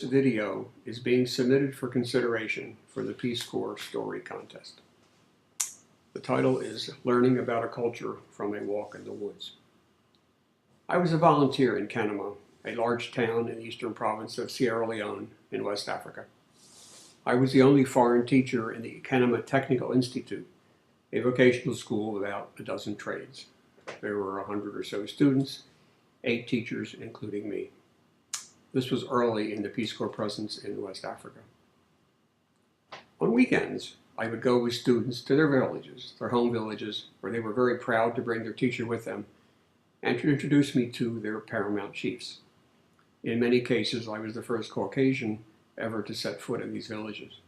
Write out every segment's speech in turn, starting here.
This video is being submitted for consideration for the Peace Corps Story Contest. The title is Learning About a Culture from a Walk in the Woods. I was a volunteer in Kenema, a large town in the eastern province of Sierra Leone in West Africa. I was the only foreign teacher in the Kenema Technical Institute, a vocational school with about a dozen trades. There were 100 or so students, 8 teachers, including me. This was early in the Peace Corps presence in West Africa. On weekends, I would go with students to their villages, their home villages, where they were very proud to bring their teacher with them and to introduce me to their paramount chiefs. In many cases, I was the first Caucasian ever to set foot in these villages.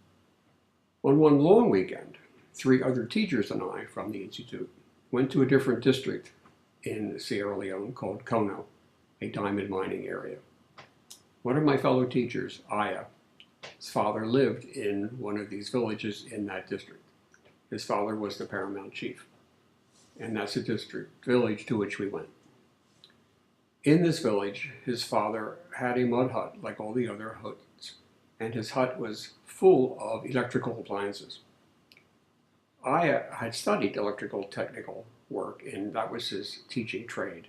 On one long weekend, 3 other teachers and I from the Institute went to a different district in Sierra Leone called Kono, a diamond mining area. One of my fellow teachers, Aya, his father lived in one of these villages in that district. His father was the paramount chief, and that's the village to which we went. In this village, his father had a mud hut like all the other huts, and his hut was full of electrical appliances. Aya had studied electrical technical work, and that was his teaching trade.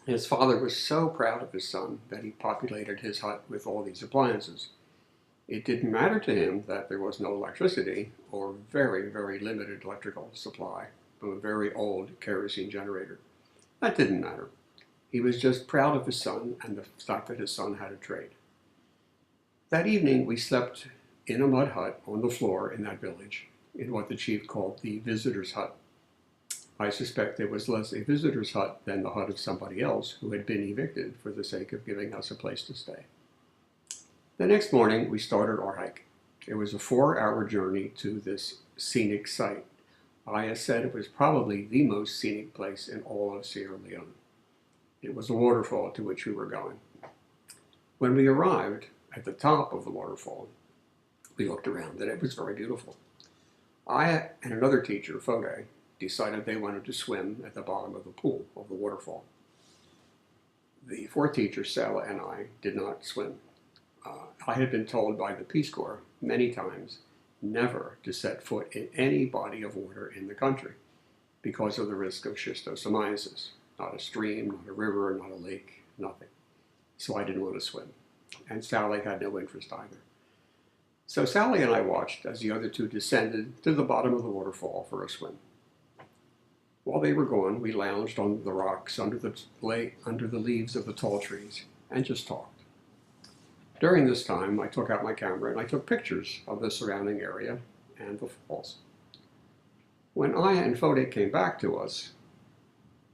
His father was so proud of his son that he populated his hut with all these appliances. It didn't matter to him that there was no electricity or very, very limited electrical supply from a very old kerosene generator. That didn't matter. He was just proud of his son and the fact that his son had a trade. That evening, we slept in a mud hut on the floor in that village, in what the chief called the visitor's hut. I suspect it was less a visitor's hut than the hut of somebody else who had been evicted for the sake of giving us a place to stay. The next morning, we started our hike. It was a 4-hour journey to this scenic site. Aya said it was probably the most scenic place in all of Sierra Leone. It was a waterfall to which we were going. When we arrived at the top of the waterfall, we looked around and it was very beautiful. Aya and another teacher, Fode, decided they wanted to swim at the bottom of the pool of the waterfall. The 4th teacher, Sala, and I did not swim. I had been told by the Peace Corps many times never to set foot in any body of water in the country because of the risk of schistosomiasis. Not a stream, not a river, not a lake, nothing. So I didn't want to swim. And Sally had no interest either. So Sally and I watched as the other 2 descended to the bottom of the waterfall for a swim. While they were gone, we lounged on the rocks under the leaves of the tall trees and just talked. During this time, I took out my camera and I took pictures of the surrounding area and the falls. When Aya and Fode came back to us,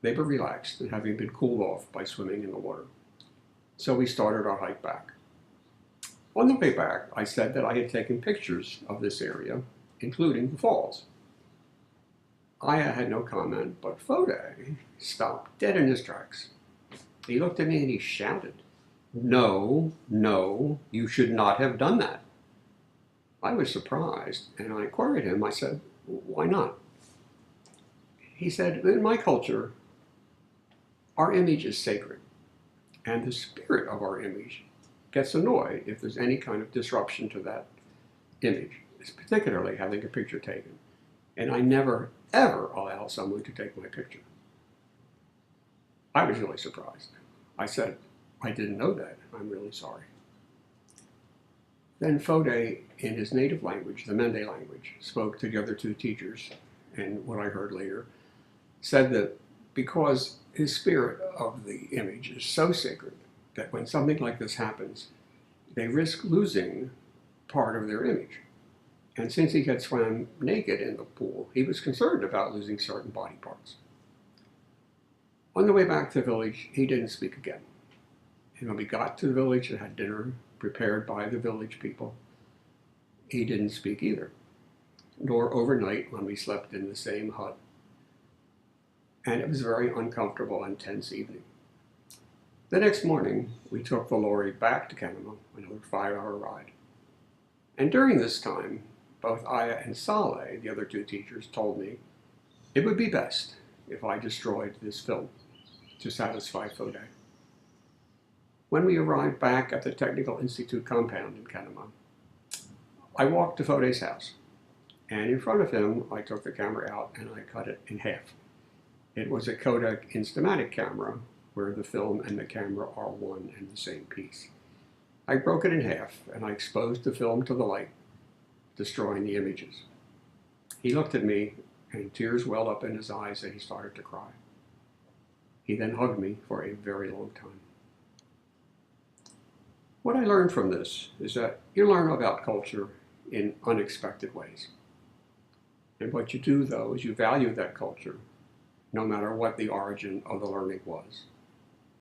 they were relaxed and having been cooled off by swimming in the water. So we started our hike back. On the way back, I said that I had taken pictures of this area, including the falls. Aya had no comment, but Fode stopped dead in his tracks. He looked at me and he shouted, "No, no, you should not have done that." I was surprised and I queried him. I said, "Why not?" He said, "In my culture, our image is sacred, and the spirit of our image gets annoyed if there's any kind of disruption to that image, particularly having a picture taken. And I never, ever allow someone to take my picture." I was really surprised. I said, "I didn't know that. I'm really sorry." Then Fode, in his native language, the Mende language, spoke to the other 2 teachers, and what I heard later, said that because his spirit of the image is so sacred that when something like this happens, they risk losing part of their image. And since he had swam naked in the pool, he was concerned about losing certain body parts. On the way back to the village, he didn't speak again. And when we got to the village and had dinner prepared by the village people, he didn't speak either, nor overnight when we slept in the same hut. And it was a very uncomfortable and tense evening. The next morning, we took the lorry back to Kenema, another 5-hour ride. And during this time, both Aya and Saleh, the other 2 teachers, told me it would be best if I destroyed this film to satisfy Fode. When we arrived back at the Technical Institute compound in Kenema, I walked to Fode's house, and in front of him, I took the camera out and I cut it in half. It was a Kodak Instamatic camera, where the film and the camera are one and the same piece. I broke it in half, and I exposed the film to the light, destroying the images. He looked at me, and tears welled up in his eyes, and he started to cry. He then hugged me for a very long time. What I learned from this is that you learn about culture in unexpected ways. And what you do, though, is you value that culture, no matter what the origin of the learning was.